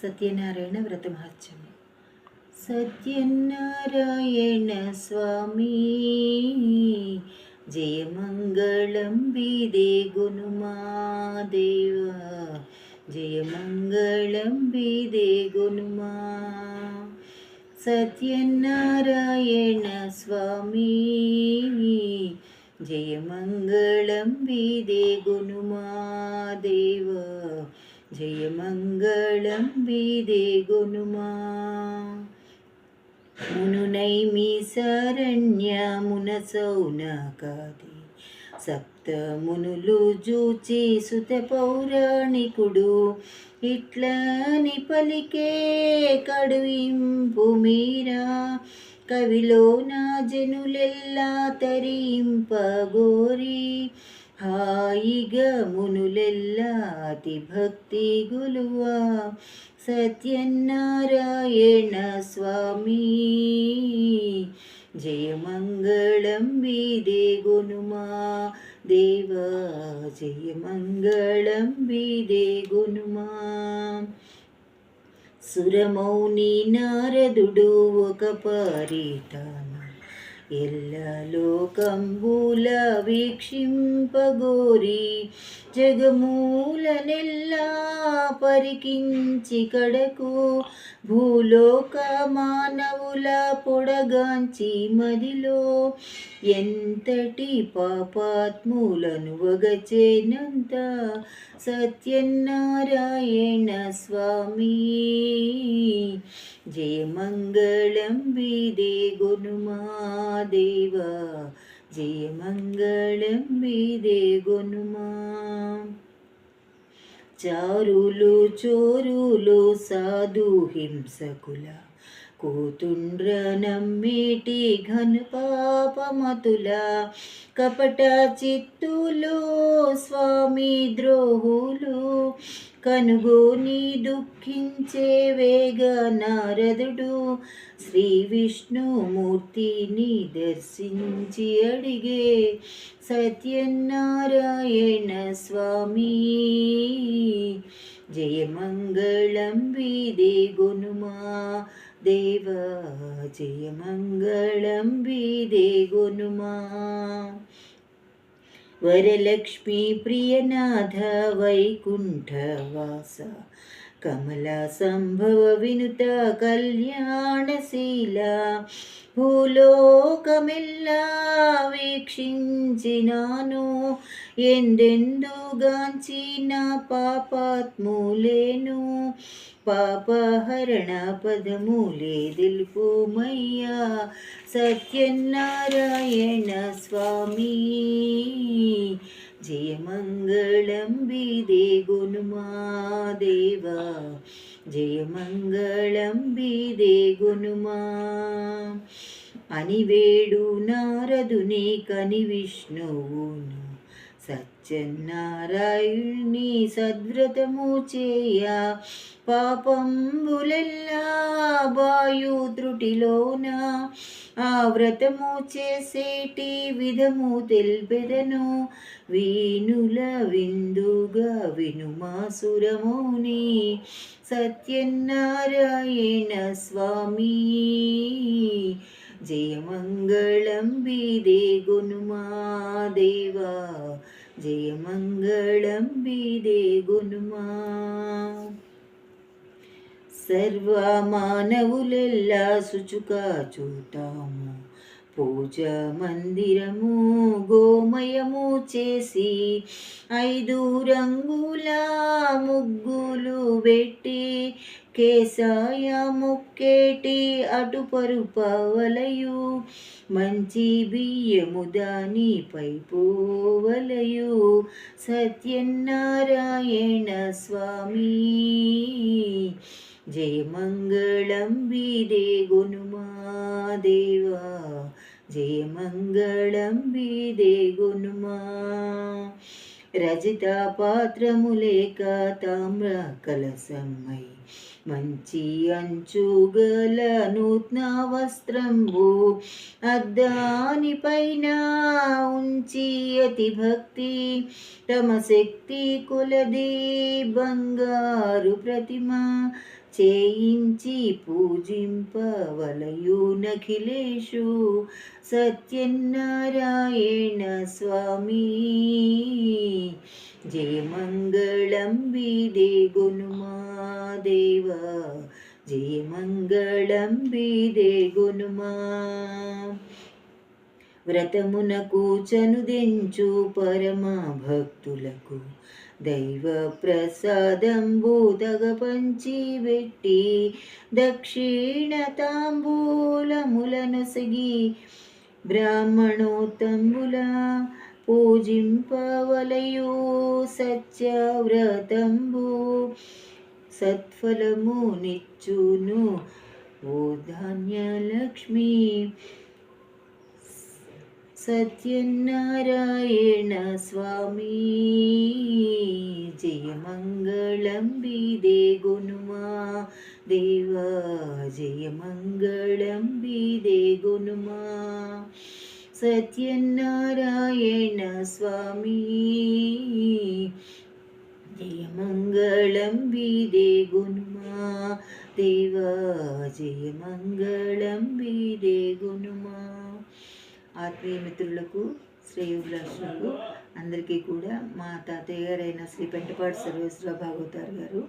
సత్యనారాయణ వ్రతమహత్యము. సత్యనారాయణ స్వామి జయమంగళం బీదే గునుమా దేవా, జయమంగళం బీదే గునుమా. సత్యనారాయణ స్వామి జయమంగళం బీదే గునుమా దేవా, జయమంగళం బీదే గునుమా. మునునైమి శరణ్యమున సౌనకాది సప్త మునులు జూచి సుత పౌరాణికుడు ఇట్లని పలికే కడుయింపు మీరా. కవిలో నా జనులెల్లా తరింపగోరి హాయిగా మునులెల్లా అతి భక్తి గులువా. సత్యనారాయణ స్వామి జయమంగళం బీదే గునుమా దేవా, జయమంగళం బీదే గునుమా. సురమౌని నారదుడు ఒక పరిటాన ఎల్ల లోకంబుల వీక్షింపగోరి జగమూలనెల్లా పరికించి కడకు భూలోక మానవుల పొడగాంచి మదిలో ఎంతటి పాపాత్ములను వగచేనంత. సత్యనారాయణ స్వామి జయమంగళం బీదే గునుమా దేవా, జయమంగళం బీదే గునుమా. చారులు చోరులు సాధు హింసకుల కూతుండ్ర నమ్మేటి ఘన పాపమతుల కపట చిత్తులు స్వామి ద్రోహులు కనుగోని దుఃఖించే వేగ నారదుడు శ్రీ విష్ణుమూర్తిని దర్శించి అడిగే. సత్యనారాయణ స్వామి జయమంగళం బీదే గునుమా దేవా, జయమంగళం బీదే గునుమా. వరలక్ష్మీ ప్రియనాథ వైకుంఠవాస కమలా సంభవ వినుత కళ్యాణశీల భూలోకమెల్లా వీక్షించినాను ఎందెందుగాంచిన పాపాత్ములేను. పాపహరణ పదములే దిల్పుమయ్యా. సత్యనారాయణ స్వామి జయమంగళం బీదే గునుమా దేవా, జయమంగళం బీదే గునుమా. అనివేడు నారదుని కని విష్ణువును సత్యనారాయణుని సద్వ్రతము చేయ పాపంబులెల్లా వాయు త్రుటిలోన ఆ వ్రతము చేసేటి విధము తెల్పెదను. వీనుల విందుగా వినుమా సురమౌని. సత్యనారాయణ స్వామి జయమంగళం బీదే గునుమా దేవా, జయమంగళం బీదే గునుమా. సర్వ మానవులెల్లా శుచుగా చూతాము పూజ మందిరము గోమయము చేసి 5 రంగుల ముగ్గులు పెట్టి కేసాయ ముక్కేటి అటుపరుపవలయు మంచి బియ్యము దానిపై పోవలయు. సత్యనారాయణ స్వామి జయమంగళం బీదే గునుమా దేవా, జయమంగళం బీదే గునుమా. రజిత పాత్రములేక తామ్ర కలసమై మంచి అంచుగల నూత్న వస్త్రంబు అద్దాని పైన ఉంచి అతి భక్తి తమ శక్తి కొలది బంగారు ప్రతిమ చేయించి పూజింపవలయు నఖిలేషు సత్యనారాయణ స్వామి జయమంగళం బీదే గునుమా దేవా జయమంగళం బీదే గునుమా వ్రతమునకు చనుదెంచు పరమ భక్తులకు దైవ ప్రసాదంబు దగపంచి వెట్టి దక్షిణ తాంబూలములనొసగి బ్రాహ్మణోత్తంబుల పూజింపవలయు సత్యవ్రతంబు సత్ఫలము నిచ్చును ఓ ధాన్యలక్ష్మి సత్యనారాయణ స్వామి జయమంగళం బీదే గునుమా దేవా జయమంగళం బీదే గునుమా సత్యనారాయణ స్వామి జయమంగళం బీదే గునుమా దేవా జయమంగళం బీదే గునుమా. ఆత్మీయ మిత్రులకు శ్రేయోభిలాషులకు అందరికీ కూడా మా తాతయ్య గారైన శ్రీ పెంటపాటి సర్వేశ్వర భాగవతారు గారు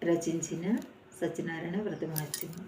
రచించిన సత్యనారాయణ వ్రత మహత్యము.